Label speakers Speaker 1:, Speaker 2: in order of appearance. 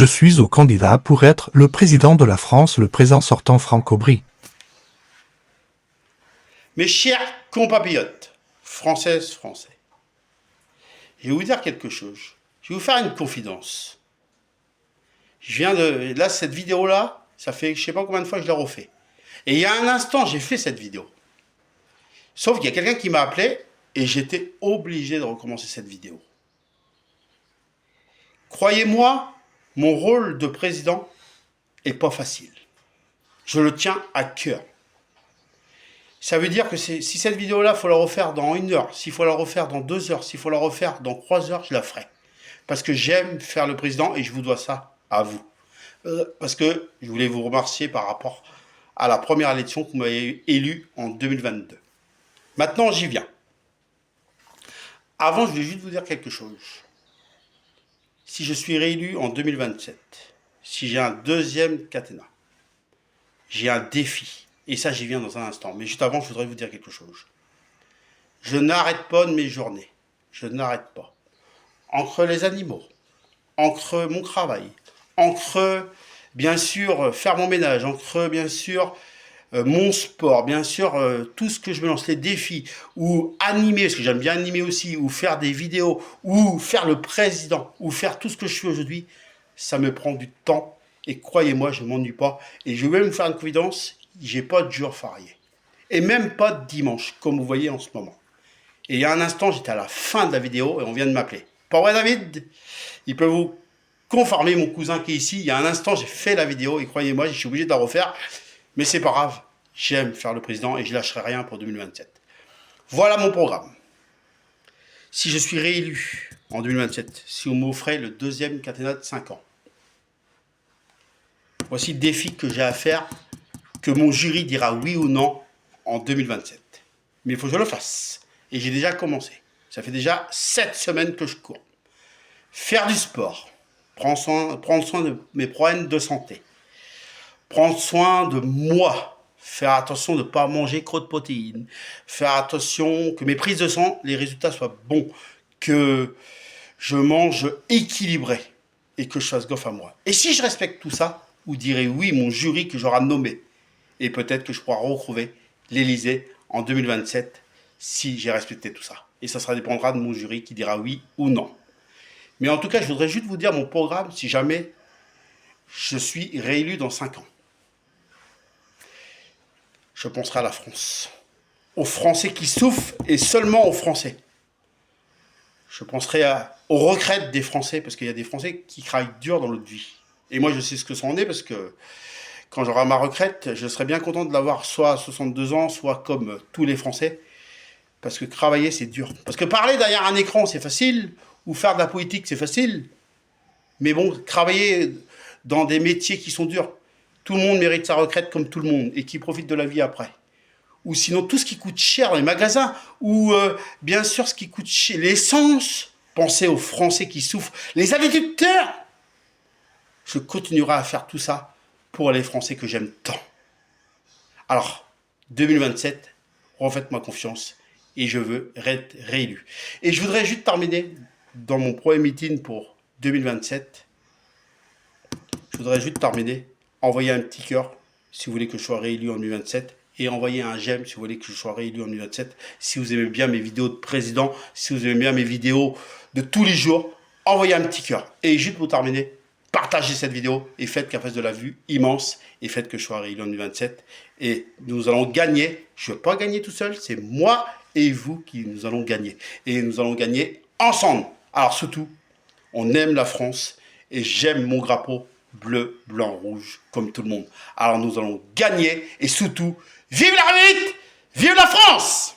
Speaker 1: suis au candidat pour être le président de la France, le président sortant Franck Aubry.
Speaker 2: Mes chers compatriotes, françaises, français, je vais vous dire quelque chose. Je vais vous faire une confidence. Je viens de... Là, cette vidéo-là, ça fait je sais pas combien de fois que je l'ai refait. Et il y a un instant, j'ai fait cette vidéo. Sauf qu'il y a quelqu'un qui m'a appelé et j'étais obligé de recommencer cette vidéo. Croyez-moi, mon rôle de président est pas facile. Je le tiens à cœur. Ça veut dire que si cette vidéo-là, il faut la refaire dans 1 heure, s'il faut la refaire dans 2 heures, s'il faut la refaire dans 3 heures, je la ferai. Parce que j'aime faire le président et je vous dois ça à vous. Parce que je voulais vous remercier par rapport à la première élection que vous m'avez élu en 2022. Maintenant, j'y viens. Avant, je voulais juste vous dire quelque chose. Si je suis réélu en 2027, si j'ai un deuxième quinquennat, j'ai un défi. Et ça, j'y viens dans un instant. Mais juste avant, je voudrais vous dire quelque chose. Je n'arrête pas de mes journées. Je n'arrête pas. Entre les animaux, entre mon travail, entre, bien sûr, faire mon ménage, entre, bien sûr, mon sport, bien sûr, tout ce que je me lance, les défis, ou animer, parce que j'aime bien animer aussi, ou faire des vidéos, ou faire le président, ou faire tout ce que je fais aujourd'hui, ça me prend du temps. Et croyez-moi, je ne m'ennuie pas. Et je vais même vous faire une confidence, j'ai pas de jour férié. Et même pas de dimanche, comme vous voyez en ce moment. Et il y a un instant, j'étais à la fin de la vidéo et on vient de m'appeler. Pas vrai, David? Il peut vous confirmer, mon cousin qui est ici. Il y a un instant, j'ai fait la vidéo et croyez-moi, je suis obligé de la refaire. Mais c'est pas grave. J'aime faire le président et je lâcherai rien pour 2027. Voilà mon programme. Si je suis réélu en 2027, si vous m'offrez le deuxième quinquennat de 5 ans, voici le défi que j'ai à faire, que mon jury dira oui ou non en 2027. Mais il faut que je le fasse. Et j'ai déjà commencé. Ça fait déjà 7 semaines que je cours. Faire du sport. Prendre soin de mes problèmes de santé. Prendre soin de moi. Faire attention de ne pas manger trop de protéines. Faire attention que mes prises de sang, les résultats soient bons. Que je mange équilibré. Et que je fasse gaffe à moi. Et si je respecte tout ça, vous direz oui, mon jury que j'aurai nommé. Et peut-être que je pourrai retrouver l'Élysée en 2027 si j'ai respecté tout ça. Et ça dépendra de mon jury qui dira oui ou non. Mais en tout cas, je voudrais juste vous dire mon programme si jamais je suis réélu dans 5 ans. Je penserai à la France. Aux Français qui souffrent et seulement aux Français. Je penserai aux retraites des Français parce qu'il y a des Français qui travaillent dur dans notre vie. Et moi, je sais ce que ça en est parce que quand j'aurai ma retraite, je serai bien content de l'avoir soit à 62 ans, soit comme tous les Français. Parce que travailler, c'est dur. Parce que parler derrière un écran, c'est facile. Ou faire de la politique, c'est facile. Mais bon, travailler dans des métiers qui sont durs, tout le monde mérite sa retraite comme tout le monde et qui profite de la vie après. Ou sinon, tout ce qui coûte cher dans les magasins. Ou bien sûr, ce qui coûte cher, l'essence. Pensez aux Français qui souffrent. Les agriculteurs. Je continuerai à faire tout ça pour les Français que j'aime tant. Alors, 2027, refaites-moi confiance et je veux être réélu. Et je voudrais juste terminer dans mon premier meeting pour 2027. Je voudrais juste terminer, envoyer un petit cœur si vous voulez que je sois réélu en 2027 et envoyer un j'aime si vous voulez que je sois réélu en 2027. Si vous aimez bien mes vidéos de président, si vous aimez bien mes vidéos de tous les jours, envoyez un petit cœur. Et juste pour terminer, partagez cette vidéo et faites qu'elle fasse de la vue immense et faites que je sois réélu en 2027. Et nous allons gagner. Je ne veux pas gagner tout seul, c'est moi et vous qui nous allons gagner. Et nous allons gagner ensemble. Alors surtout, on aime la France et j'aime mon drapeau bleu, blanc, rouge, comme tout le monde. Alors nous allons gagner et surtout, vive la République, vive la France!